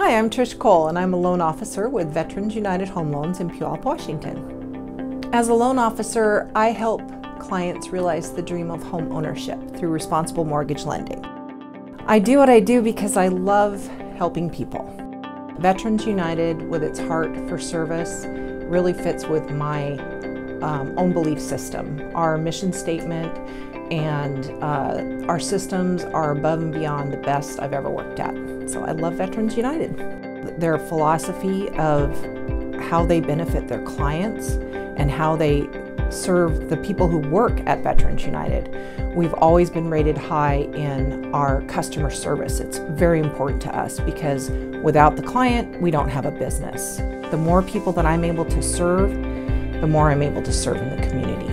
Hi, I'm Trish Cole, and I'm a loan officer with Veterans United Home Loans in Puyallup, Washington. As a loan officer, I help clients realize the dream of home ownership through responsible mortgage lending. I do what I do because I love helping people. Veterans United, with its heart for service, really fits with my own belief system. Our mission statement and our systems are above and beyond the best I've ever worked at. So I love Veterans United. Their philosophy of how they benefit their clients and how they serve the people who work at Veterans United. We've always been rated high in our customer service. It's very important to us because without the client, we don't have a business. The more people that I'm able to serve, the more I'm able to serve in the community.